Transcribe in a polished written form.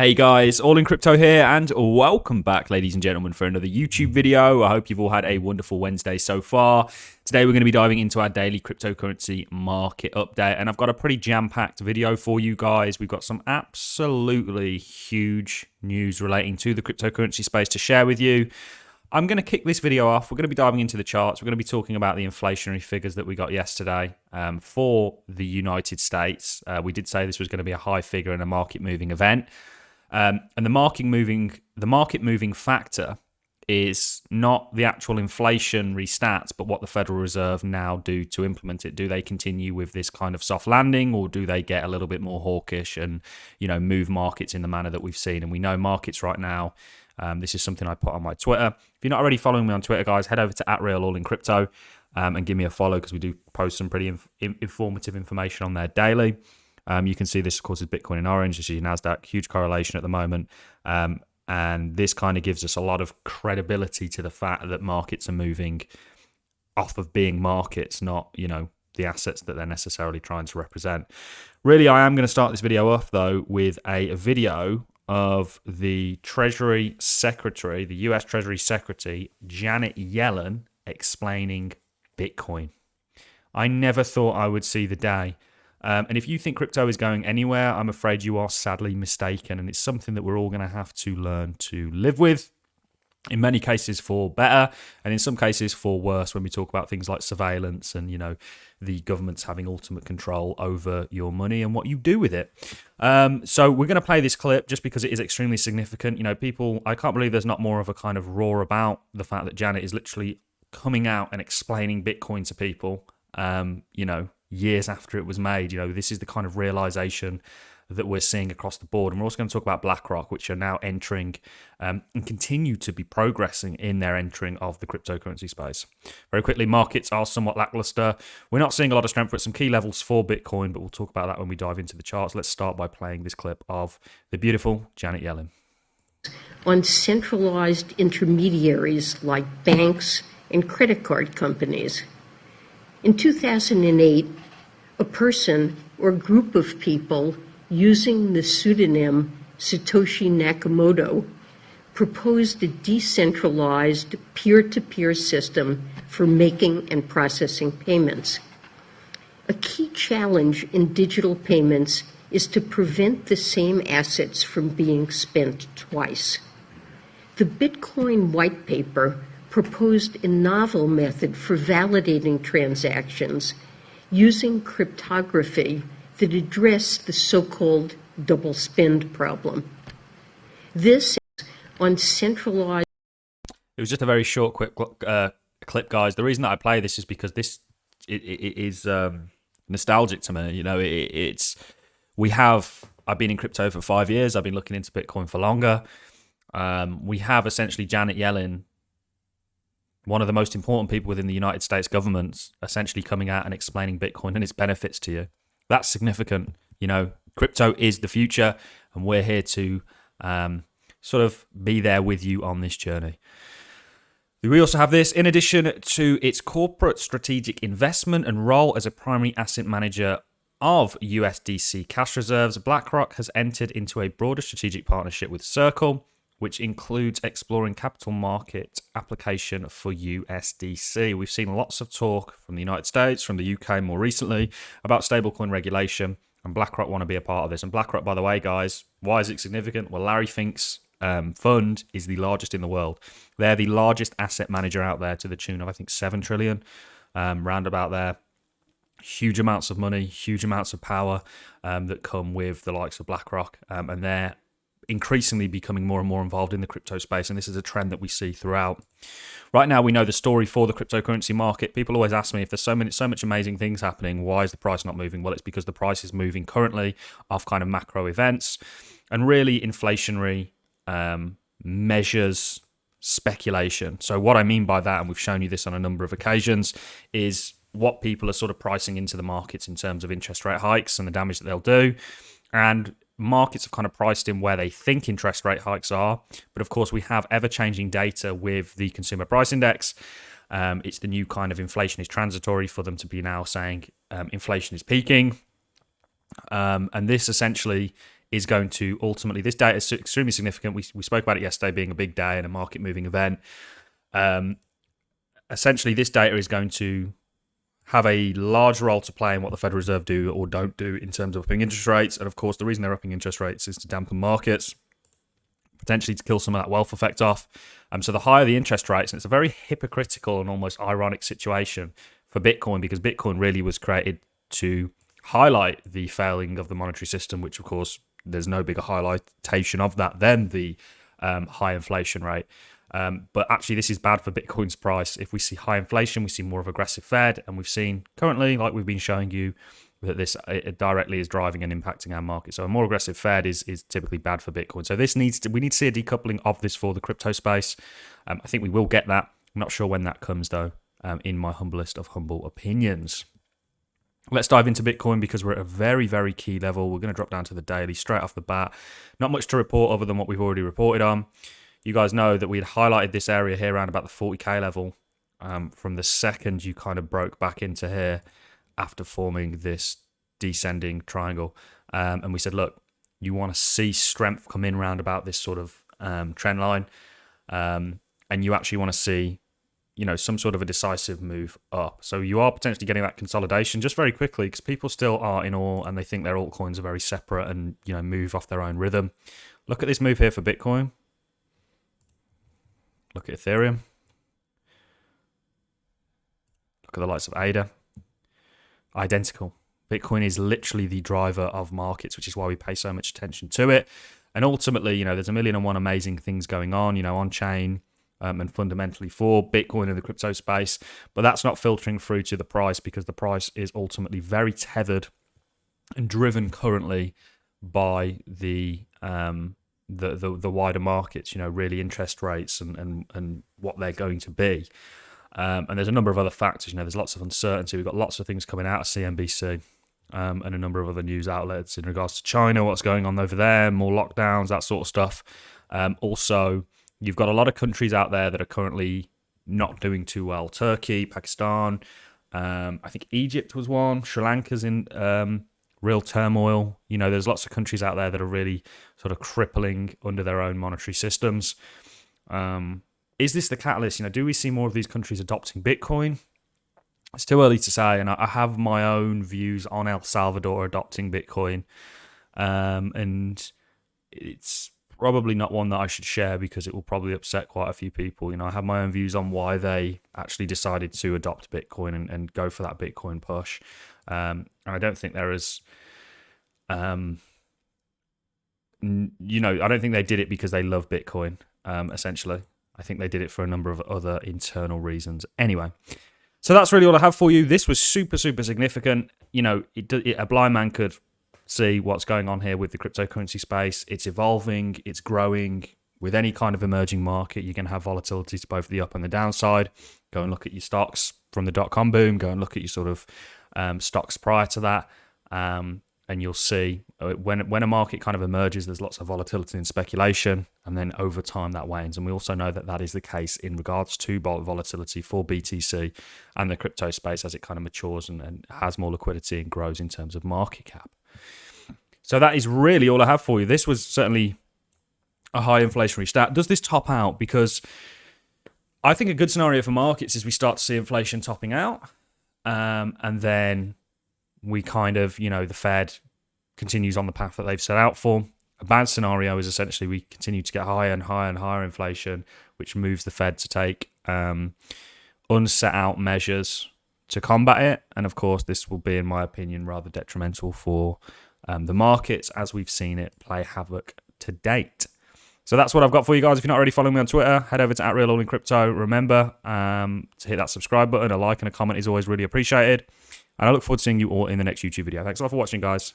Hey guys, All in Crypto here, and welcome back, ladies and gentlemen, for another YouTube video. I hope you've all had a wonderful Wednesday so far. Today we're going to be diving into our daily cryptocurrency market update, and I've got a pretty jam-packed video for you guys. We've got some absolutely huge news relating to the cryptocurrency space to share with you. I'm going to kick this video off. We're going to be diving into the charts. We're going to be talking about the inflationary figures that we got yesterday for the United States. We did say this was going to be a high figure and a market-moving event. And the market moving factor is not the actual inflationary stats, but what the Federal Reserve now do to implement it. Do they continue with this kind of soft landing, or do they get a little bit more hawkish and, move markets in the manner that we've seen? And we know markets right now. This is something I put on my Twitter. If you're not already following me on Twitter, guys, head over to @RealAllInCrypto and give me a follow, because we do post some pretty informative information on there daily. You can see this, of course, is Bitcoin in orange. This is your NASDAQ, huge correlation at the moment. And this kind of gives us a lot of credibility to the fact that markets are moving off of being markets, not, the assets that they're necessarily trying to represent. Really, I am going to start this video off, though, with a video of the Treasury Secretary, the US Treasury Secretary, Janet Yellen, explaining Bitcoin. I never thought I would see the day. And if you think crypto is going anywhere, I'm afraid you are sadly mistaken. And it's something that we're all going to have to learn to live with, in many cases for better, and in some cases for worse, when we talk about things like surveillance and, the government's having ultimate control over your money and what you do with it. So we're going to play this clip just because it is extremely significant. People, I can't believe there's not more of a kind of roar about the fact that Janet is literally coming out and explaining Bitcoin to people, years after it was made. This is the kind of realization that we're seeing across the board. And we're also going to talk about Blackrock, which are now entering and continue to be progressing in their entering of the cryptocurrency space. Very quickly, markets are somewhat lackluster. We're not seeing a lot of strength at some key levels for Bitcoin, but we'll talk about that when we dive into the charts. Let's start by playing this clip of the beautiful Janet Yellen. On centralized intermediaries like banks and credit card companies. In 2008, a person or group of people using the pseudonym Satoshi Nakamoto proposed a decentralized peer-to-peer system for making and processing payments. A key challenge in digital payments is to prevent the same assets from being spent twice. The Bitcoin white paper proposed a novel method for validating transactions using cryptography that addressed the so-called double spend problem. This is on centralized... It was just a very short, quick clip, guys. The reason that I play this is because it is nostalgic to me. I've been in crypto for 5 years. I've been looking into Bitcoin for longer. We have essentially Janet Yellen, one of the most important people within the United States government, essentially coming out and explaining Bitcoin and its benefits to you. That's significant. Crypto is the future, and we're here to sort of be there with you on this journey. We also have this. In addition to its corporate strategic investment and role as a primary asset manager of USDC cash reserves, BlackRock has entered into a broader strategic partnership with Circle, which includes exploring capital market application for USDC. We've seen lots of talk from the United States, from the UK more recently, about stablecoin regulation, and BlackRock want to be a part of this. And BlackRock, by the way, guys, why is it significant? Well, Larry Fink's fund is the largest in the world. They're the largest asset manager out there, to the tune of, I think, 7 trillion, round about there. Huge amounts of money, huge amounts of power that come with the likes of BlackRock, and they're increasingly becoming more and more involved in the crypto space, and this is a trend that we see throughout. Right now, we know the story for the cryptocurrency market. People always ask me, if there's so much amazing things happening, why is the price not moving? Well, it's because the price is moving currently off kind of macro events and really inflationary measures, speculation. So what I mean by that, and we've shown you this on a number of occasions, is what people are sort of pricing into the markets in terms of interest rate hikes and the damage that they'll do. And markets have kind of priced in where they think interest rate hikes are. But of course, we have ever-changing data with the consumer price index. It's the new kind of inflation is transitory for them to be now saying inflation is peaking. And this essentially is going to ultimately, this data is extremely significant. We spoke about it yesterday being a big day and a market moving event. Essentially, this data is going to have a large role to play in what the Federal Reserve do or don't do in terms of upping interest rates. And of course, the reason they're upping interest rates is to dampen markets, potentially to kill some of that wealth effect off. So the higher the interest rates, and it's a very hypocritical and almost ironic situation for Bitcoin, because Bitcoin really was created to highlight the failing of the monetary system, which of course there's no bigger highlightation of that than the high inflation rate. But actually, this is bad for Bitcoin's price. If we see high inflation, we see more of aggressive Fed, and we've seen currently, like we've been showing you, that this directly is driving and impacting our market. So a more aggressive Fed is typically bad for Bitcoin. So we need to see a decoupling of this for the crypto space. I think we will get that. I'm not sure when that comes though, in my humblest of humble opinions. Let's dive into Bitcoin because we're at a very, very key level. We're going to drop down to the daily straight off the bat. Not much to report other than what we've already reported on. You guys know that we had highlighted this area here around about the 40k level from the second you kind of broke back into here after forming this descending triangle. And we said, look, you want to see strength come in round about this sort of trend line. And you actually want to see, some sort of a decisive move up. So you are potentially getting that consolidation just very quickly because people still are in awe and they think their altcoins are very separate and, move off their own rhythm. Look at this move here for Bitcoin. Look at Ethereum. Look at the likes of ADA. Identical. Bitcoin is literally the driver of markets, which is why we pay so much attention to it. And ultimately, there's a million and one amazing things going on, chain and fundamentally for Bitcoin and the crypto space. But that's not filtering through to the price because the price is ultimately very tethered and driven currently by the wider markets, really interest rates and what they're going to be. And there's a number of other factors, there's lots of uncertainty. We've got lots of things coming out of CNBC and a number of other news outlets in regards to China, what's going on over there, more lockdowns, that sort of stuff. Also, you've got a lot of countries out there that are currently not doing too well. Turkey, Pakistan, I think Egypt was one, Sri Lanka's in real turmoil. There's lots of countries out there that are really sort of crippling under their own monetary systems. Is this the catalyst? Do we see more of these countries adopting Bitcoin? It's too early to say, and I have my own views on El Salvador adopting Bitcoin, and it's probably not one that I should share because it will probably upset quite a few people. I have my own views on why they actually decided to adopt Bitcoin and go for that Bitcoin push. And I don't think there is, I don't think they did it because they love Bitcoin, essentially. I think they did it for a number of other internal reasons. Anyway, so that's really all I have for you. This was super, super significant. A blind man could see what's going on here with the cryptocurrency space. It's evolving, it's growing. With any kind of emerging market, you're going to have volatility to both the up and the downside. Go and look at your stocks from the dot-com boom. Go and look at your sort of stocks prior to that. And you'll see when a market kind of emerges, there's lots of volatility and speculation. And then over time, that wanes. And we also know that that is the case in regards to volatility for BTC and the crypto space as it kind of matures and has more liquidity and grows in terms of market cap. So that is really all I have for you. This was certainly a high inflationary stat. Does this top out? Because I think a good scenario for markets is we start to see inflation topping out. And then we kind of, the Fed continues on the path that they've set out for. A bad scenario is essentially we continue to get higher and higher and higher inflation, which moves the Fed to take unset out measures to combat it. And of course, this will be, in my opinion, rather detrimental for the markets as we've seen it play havoc to date. So that's what I've got for you guys. If you're not already following me on Twitter, head over to @RealAllInCrypto. Remember to hit that subscribe button. A like and a comment is always really appreciated. And I look forward to seeing you all in the next YouTube video. Thanks a lot for watching, guys.